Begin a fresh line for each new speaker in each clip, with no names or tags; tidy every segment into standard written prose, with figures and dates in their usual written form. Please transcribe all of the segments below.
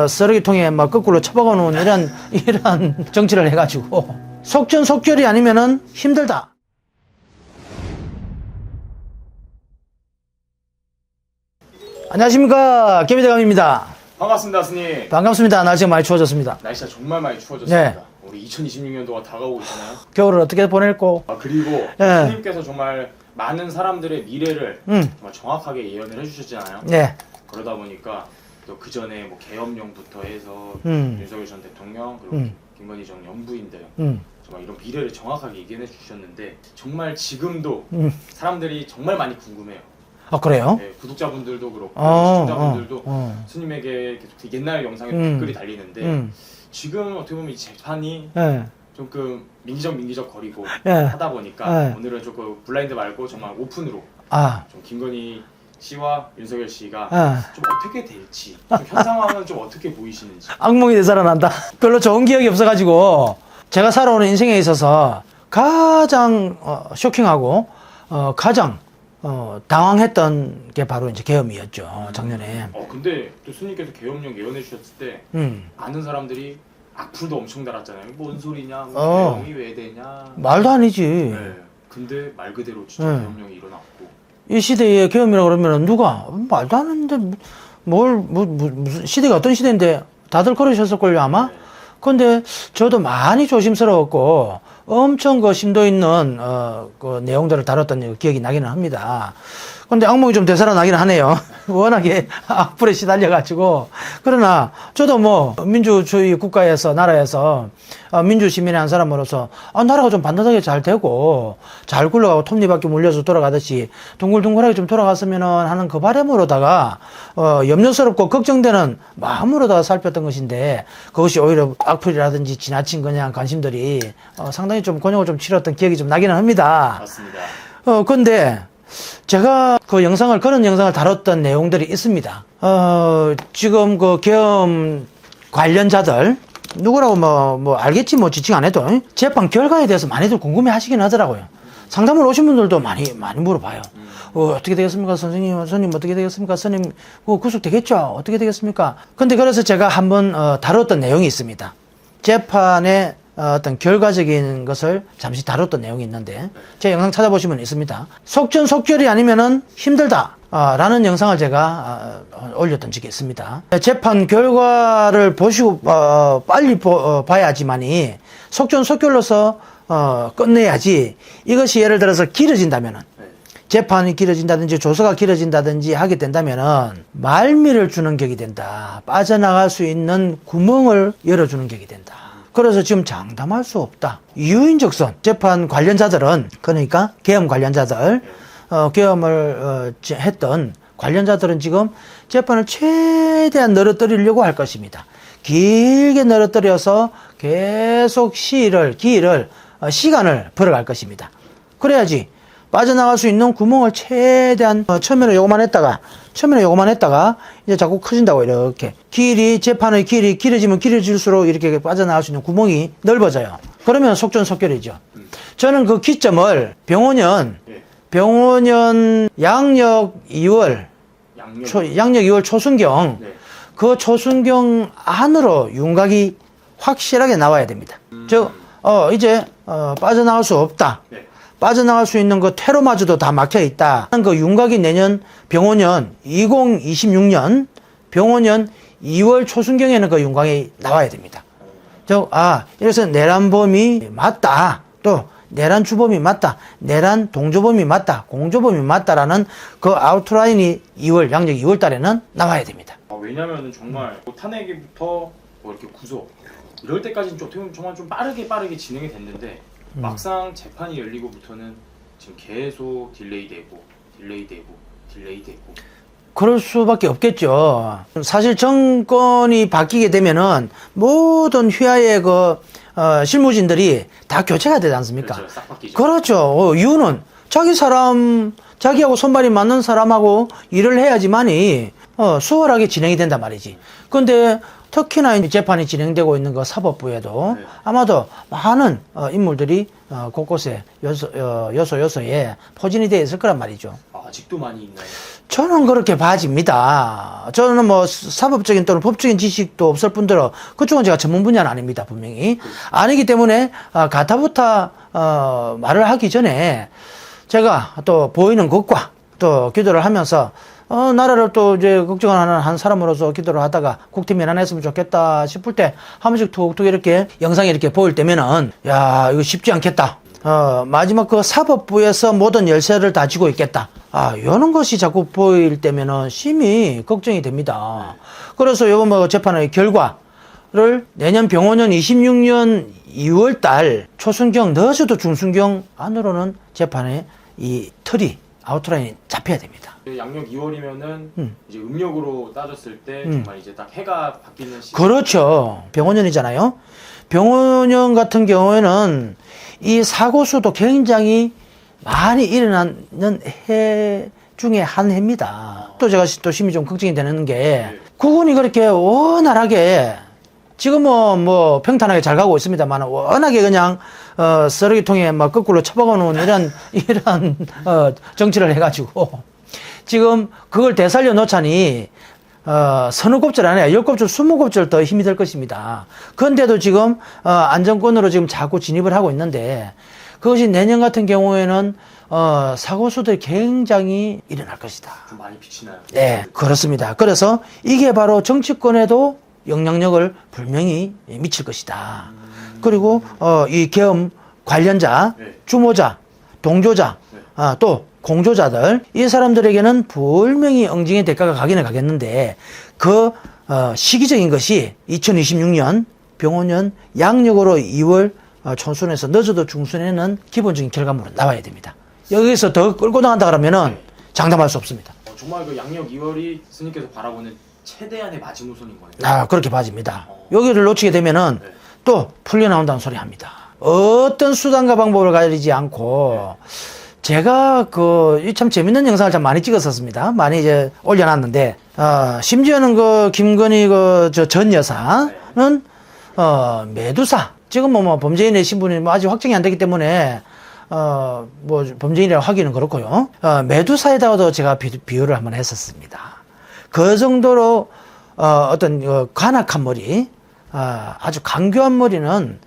쓰레기통에 막 거꾸로 처박아놓은 이런 정치를 해가지고 속전속결이 아니면은 힘들다. 안녕하십니까, 개미대감입니다.
반갑습니다, 스님.
반갑습니다. 날씨가 많이 추워졌습니다.
날씨가 정말 많이 추워졌습니다.
네.
우리 2026년도가 다가오고 있잖아요.
겨울을 어떻게 보낼고?
그리고
네.
스님께서 정말 많은 사람들의 미래를 정말 정확하게 예언을 해주셨잖아요.
네.
그러다 보니까 또 그 전에 뭐 계엄령부터 해서 윤석열 전 대통령 그리고 김건희 전 영부인들 정말 이런 미래를 정확하게 얘기해 주셨는데 정말 지금도 사람들이 정말 많이 궁금해요.
아, 그래요?
네, 구독자분들도 그렇고 시청자분들도 스님에게 계속 옛날 영상에 댓글이 달리는데 지금 어떻게 보면 이 재판이
네.
조금 민기적 거리고
네.
하다 보니까
네.
오늘은 조금 블라인드 말고 정말 오픈으로 좀 김건희 씨와 윤석열 씨가 좀 어떻게 될지 좀 현 상황은 좀 어떻게 보이시는지.
악몽이 되살아난다. 별로 좋은 기억이 없어가지고 제가 살아오는 인생에 있어서 가장 쇼킹하고 가장 당황했던 게 바로 이제 계엄이었죠. 작년에.
근데 또 스님께서 계엄령 예언해 주셨을 때 많은 사람들이 악플도 엄청 달았잖아요. 뭔 소리냐, 뭐 계엄이 왜 되냐.
말도 아니지.
네. 근데 말 그대로 진짜 계엄령이 일어났고.
이 시대에 계엄이라고 그러면 누가 말도 안 하는데 무슨 시대가 어떤 시대인데 다들 그러셨을걸요 아마. 근데 저도 많이 조심스러웠고 엄청 그 심도 있는 그 내용들을 다뤘던 기억이 나기는 합니다. 근데 악몽이 좀 되살아나기는 하네요. 워낙에 악플에 시달려가지고. 그러나 저도 뭐 민주주의 국가에서 나라에서 민주 시민의 한 사람으로서 나라가 좀 반듯하게 잘 되고 잘 굴러가고 톱니바퀴 물려서 돌아가듯이 둥글둥글하게 좀 돌아갔으면 하는 그 바람으로다가 염려스럽고 걱정되는 마음으로다가 살폈던 것인데 그것이 오히려 악플이라든지 지나친 그냥 관심들이 상당히 좀 곤욕을 좀 치렀던 기억이 좀 나기는 합니다.
맞습니다.
근데 제가 그런 영상을 다뤘던 내용들이 있습니다. 지금 그 계엄 관련자들, 누구라고 뭐 알겠지, 뭐 지칭 안 해도, 재판 결과에 대해서 많이들 궁금해 하시긴 하더라고요. 상담을 오신 분들도 많이 물어봐요. 어떻게 되겠습니까? 선생님 어떻게 되겠습니까? 선생님, 구속되겠죠? 어떻게 되겠습니까? 근데 그래서 제가 한번 다뤘던 내용이 있습니다. 재판에 어떤 결과적인 것을 잠시 다뤘던 내용이 있는데 제 영상 찾아보시면 있습니다. 속전속결이 아니면은 힘들다 라는 영상을 제가 올렸던 적이 있습니다. 재판 결과를 보시고 빨리 봐야지만이 속전속결로서 끝내야지. 이것이 예를 들어서 길어진다면은 재판이 길어진다든지 조서가 길어진다든지 하게 된다면은 말미를 주는 격이 된다. 빠져나갈 수 있는 구멍을 열어주는 격이 된다. 그래서 지금 장담할 수 없다. 이유인즉슨 재판 관련자들은, 그러니까 계엄 관련자들, 계엄을 했던 관련자들은 지금 재판을 최대한 늘어뜨리려고 할 것입니다. 길게 늘어뜨려서 계속 시간을 벌어갈 것입니다. 그래야지 빠져나갈 수 있는 구멍을 최대한 처음에는 요거만 했다가 이제 자꾸 커진다고. 이렇게 재판의 길이 길어지면 길어질수록 이렇게 빠져나갈 수 있는 구멍이 넓어져요. 그러면 속전속결이죠. 저는 그 기점을 병원연 양력 2월 초순경, 그 초순경 안으로 윤곽이 확실하게 나와야 됩니다. 이제 빠져나갈 수 없다. 빠져나갈 수 있는 그 퇴로마저도 다 막혀 있다. 그 윤곽이 내년 병원연 2026년 병원연 2월 초순경에는 그 윤곽이 나와야 됩니다. 이래서 내란범이 맞다. 또 내란 주범이 맞다. 내란 동조범이 맞다. 공조범이 맞다라는 그 아웃라인이 양력 2월 달에는 나와야 됩니다.
왜냐면은 정말 탄핵부터 뭐 이렇게 구속 이럴 때까지는 정말 좀 빠르게 진행이 됐는데 막상 재판이 열리고부터는 지금 계속 딜레이되고
그럴 수밖에 없겠죠. 사실 정권이 바뀌게 되면은 모든 휘하의 실무진들이 다 교체가 되지 않습니까?
그렇죠. 싹 바뀌죠.
그렇죠. 이유는 자기하고 손발이 맞는 사람하고 일을 해야지만이 수월하게 진행이 된단 말이지. 근데 특히나 이제 재판이 진행되고 있는 그 사법부에도 아마도 많은 인물들이 곳곳에 요소에 포진이 되어 있을 거란 말이죠.
아직도 많이 있나요?
저는 그렇게 봐집니다. 저는 뭐 사법적인 또는 법적인 지식도 없을 뿐더러 그쪽은 제가 전문 분야는 아닙니다. 분명히. 아니기 때문에 가타부타 말을 하기 전에 제가 또 보이는 것과 또 기도를 하면서 나라를 또 이제 걱정하는 한 사람으로서 기도를 하다가 국팀 면안했으면 좋겠다 싶을 때 한 번씩 툭툭 이렇게 영상이 이렇게 보일 때면은 야 이거 쉽지 않겠다. 마지막 그 사법부에서 모든 열쇠를 다 쥐고 있겠다. 이런 것이 자꾸 보일 때면은 심히 걱정이 됩니다. 그래서 요번 뭐 재판의 결과를 내년 병원년 26년 2월 달 초순경 늦어도 중순경 안으로는 재판의 이 틀이 아웃라인이 잡혀야 됩니다.
양력 2월이면은 이제 음력으로 따졌을 때 정말 이제 딱 해가 바뀌는 시기.
그렇죠. 병원년이잖아요. 병원년 같은 경우에는 이 사고 수도 굉장히 많이 일어나는 해 중에 한 해입니다. 또 제가 또 심히 좀 걱정이 되는 게 국운이 그렇게 원활하게 지금은 뭐 평탄하게 잘 가고 있습니다만 워낙에 그냥 쓰레기통에 막 거꾸로 처박아 놓은 이런 정치를 해가지고 지금 그걸 되살려 놓자니 서너 곱절 아니라 10곱절, 20곱절 더 힘이 들 것입니다. 그런데도 지금 안정권으로 지금 자꾸 진입을 하고 있는데 그것이 내년 같은 경우에는 사고 수들이 굉장히 일어날 것이다.
좀 많이 비치나요?
네, 그렇습니다. 그래서 이게 바로 정치권에도 영향력을 분명히 미칠 것이다. 그리고 이 계엄 관련자, 주모자, 동조자, 또 공조자들 이 사람들에게는 분명히 응징의 대가가 가기는 가겠는데 그 시기적인 것이 2026년 병원년 양력으로 2월 초순에서 늦어도 중순에는 기본적인 결과물은 나와야 됩니다. 여기서 더 끌고 나간다 그러면은 장담할 수 없습니다.
정말 그 양력 2월이 스님께서 바라보는 최대한의 마지노선인 거네요.
그렇게 봐집니다. 여기를 놓치게 되면은 또 풀려나온다는 소리 합니다. 어떤 수단과 방법을 가리지 않고 제가 참 재밌는 영상을 참 많이 찍었었습니다. 많이 이제 올려놨는데, 심지어는 김건희 전 여사는, 메두사. 지금 뭐 범죄인의 신분이 뭐 아직 확정이 안 되기 때문에, 뭐 범죄인이라고 하기는 그렇고요. 메두사에다가도 제가 비유를 한번 했었습니다. 그 정도로, 어떤 관악한 머리, 아주 강교한 머리는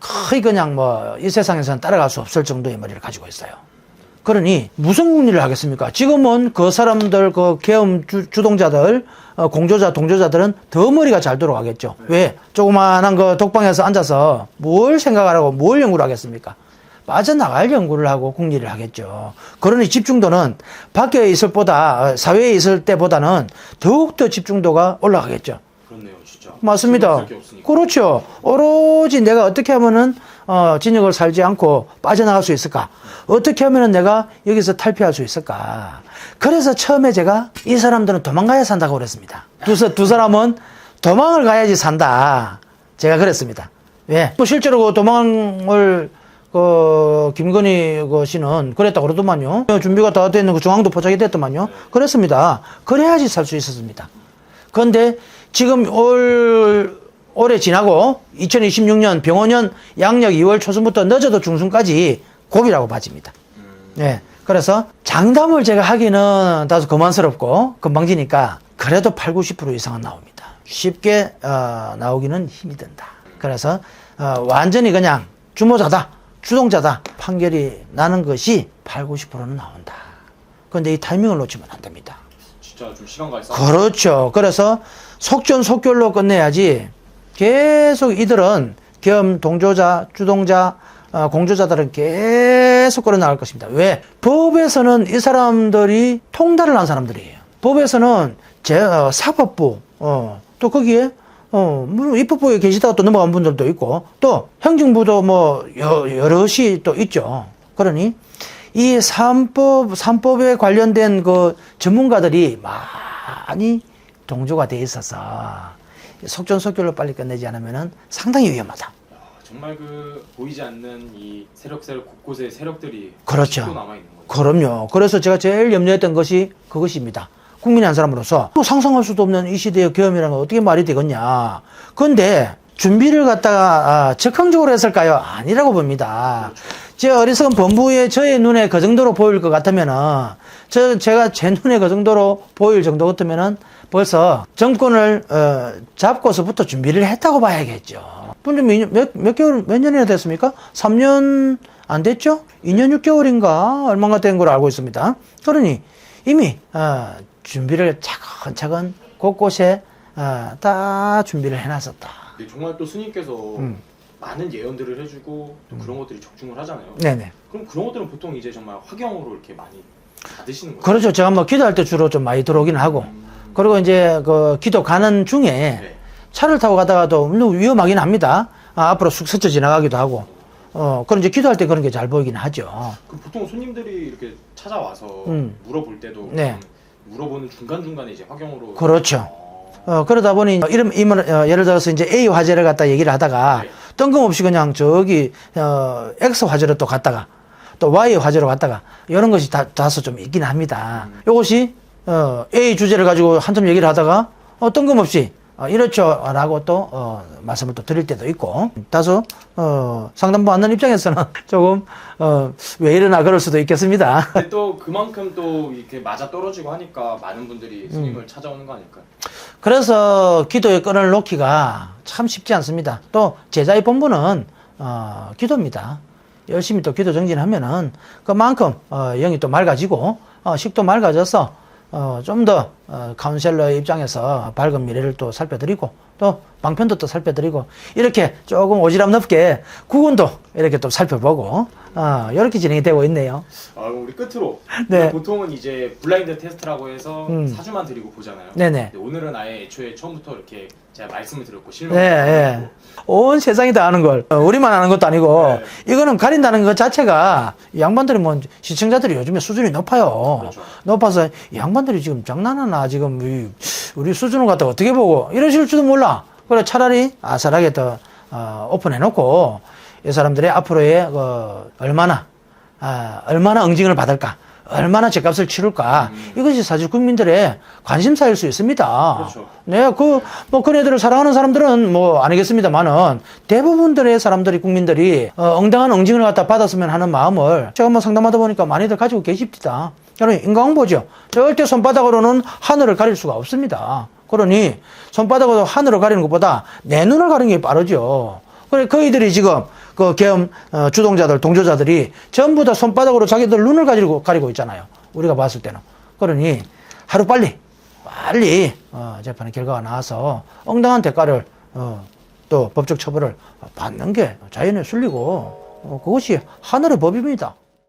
거의 그냥 뭐 이 세상에서는 따라갈 수 없을 정도의 머리를 가지고 있어요. 그러니 무슨 국리를 하겠습니까? 지금은 그 사람들 계엄 주동자들 공조자 동조자들은 더 머리가 잘 돌아가겠죠. 왜? 조그마한 독방에서 앉아서 뭘 생각하라고 뭘 연구를 하겠습니까? 빠져나갈 연구를 하고 국리를 하겠죠. 그러니 집중도는 밖에 있을 보다 사회에 있을 때보다는 더욱더 집중도가 올라가겠죠.
그렇네요, 진짜.
맞습니다. 그렇죠. 오로지 내가 어떻게 하면은 진역을 살지 않고 빠져나갈 수 있을까? 어떻게 하면은 내가 여기서 탈피할 수 있을까? 그래서 처음에 제가 이 사람들은 도망가야 산다고 그랬습니다. 두 사람은 도망을 가야지 산다. 제가 그랬습니다. 왜? 뭐 실제로 도망을 김건희 씨는 그랬다고 그러더만요. 준비가 다 되어 있는 중앙도 포착이 됐더만요. 그랬습니다. 그래야지 살 수 있었습니다. 그런데 지금 올해 지나고 2026년 병원년 양력 2월 초순부터 늦어도 중순까지 고비라고 봐집니다. 네. 그래서 장담을 제가 하기는 다소 거만스럽고 건방지니까 그래도 8, 90% 이상은 나옵니다. 쉽게 나오기는 힘이 든다. 그래서 완전히 그냥 주모자다, 주동자다 판결이 나는 것이 8, 90%는 나온다. 그런데 이 타이밍을 놓치면 안 됩니다.
진짜 좀 시간과
그렇죠. 그래서 속전속결로 끝내야지 계속 이들은 계엄 동조자, 주동자, 공조자들은 계속 끌어나갈 것입니다. 왜? 법에서는 이 사람들이 통달을 한 사람들이에요. 법에서는 사법부, 또 거기에 물론 입법부에 계시다가 또 넘어간 분들도 있고 또 행정부도 뭐 여럿이 또 있죠. 그러니 이 삼법에 관련된 전문가들이 많이 동조가 돼 있어서 속전속결로 빨리 끝내지 않으면 상당히 위험하다.
정말 보이지 않는 이 세력 곳곳에 세력들이
그렇죠.
남아 있는 거예요.
그럼요. 그래서 제가 제일 염려했던 것이 그것입니다. 국민의 한 사람으로서 또 상상할 수도 없는 이 시대의 계엄이라는 건 어떻게 말이 되겠냐. 그런데 준비를 갖다가 적극적으로 했을까요? 아니라고 봅니다. 제 어리석은 범부의 저의 눈에 그 정도로 보일 것 같으면은 제가 제 눈에 그 정도로 보일 정도 같으면은 벌써 정권을 잡고서부터 준비를 했다고 봐야겠죠. 몇 개월, 몇 년이나 됐습니까? 3년 안 됐죠? 2년 6개월인가? 얼마가 된 걸로 알고 있습니다. 그러니 이미 준비를 차근차근 곳곳에 다 준비를 해놨었다.
네, 정말 또 스님께서 많은 예언들을 해주고 또 그런 것들이 적중을 하잖아요.
네네.
그럼 그런 것들은 보통 이제 정말 화경으로 이렇게 많이 받으시는 거예요?
그렇죠. 제가 뭐 기도할 때 주로 좀 많이 들어오기는 하고, 그리고 이제 그 기도 가는 중에
네.
차를 타고 가다가도 물론 위험하긴 합니다. 앞으로 쑥 스쳐 지나가기도 하고, 그런 이제 기도할 때 그런 게 잘 보이긴 하죠.
그럼 보통 손님들이 이렇게 찾아와서 물어볼 때도
네.
물어보는 중간중간에 이제 화경으로.
그렇죠. 그러다 보니 예를 들어서 이제 A 화재를 갖다 얘기를 하다가
네.
뜬금없이 그냥 저기 X 화재로 또 갔다가 또 Y 화재로 갔다가 이런 것이 다소 좀 있긴 합니다. 이것이 A 주제를 가지고 한참 얘기를 하다가 뜬금없이 이렇죠 라고 또 말씀을 또 드릴 때도 있고, 다소 상담 받는 입장에서는 조금 왜 이러나 그럴 수도 있겠습니다.
근데 또 그만큼 또 이렇게 맞아 떨어지고 하니까 많은 분들이 스님을 찾아오는 거 아닐까요?
그래서 기도의 끈을 놓기가 참 쉽지 않습니다. 또 제자의 본분은 기도입니다. 열심히 또 기도 정진하면은 그만큼 영이 또 맑아지고 식도 맑아져서 좀 더 카운셀러의 입장에서 밝은 미래를 또 살펴드리고 또 방편도 또 살펴드리고 이렇게 조금 오지랖 넓게 구근도 이렇게 또 살펴보고 이렇게 진행이 되고 있네요.
우리 끝으로
네.
보통은 이제 블라인드 테스트라고 해서 사주만 드리고 보잖아요.
네네.
근데 오늘은 아예 애초에 처음부터 이렇게 제가 말씀을 드렸고
네,
실명을
네. 온 세상이 다 아는 걸 우리만 아는 것도 아니고
네.
이거는 가린다는 것 자체가 이 양반들이 뭐 시청자들이 요즘에 수준이 높아요.
그렇죠.
높아서 이 양반들이 지금 장난하나 지금 우리 수준을 갖다 어떻게 보고 이러실 줄도 몰라. 그래 차라리 아슬하게 더 오픈해놓고 이 사람들의 앞으로의 얼마나 응징을 받을까, 얼마나 죗값을 치룰까, 이것이 사실 국민들의 관심사일 수 있습니다.
그렇죠.
네, 그네들을 사랑하는 사람들은 뭐 아니겠습니다만은 대부분들의 사람들이, 국민들이 응당한 응징을 갖다 받았으면 하는 마음을 제가 뭐 상담하다 보니까 많이들 가지고 계십니다. 여러분, 인과응보죠. 절대 손바닥으로는 하늘을 가릴 수가 없습니다. 그러니 손바닥으로 하늘을 가리는 것보다 내 눈을 가리는 게 빠르죠. 그래, 거의들이 지금 그 계엄 주동자들, 동조자들이 전부 다 손바닥으로 자기들 눈을 가리고 있잖아요. 우리가 봤을 때는. 그러니 하루 빨리 재판의 결과가 나와서 응당한 대가를 또 법적 처벌을 받는 게 자연의 순리고 그것이 하늘의 법입니다.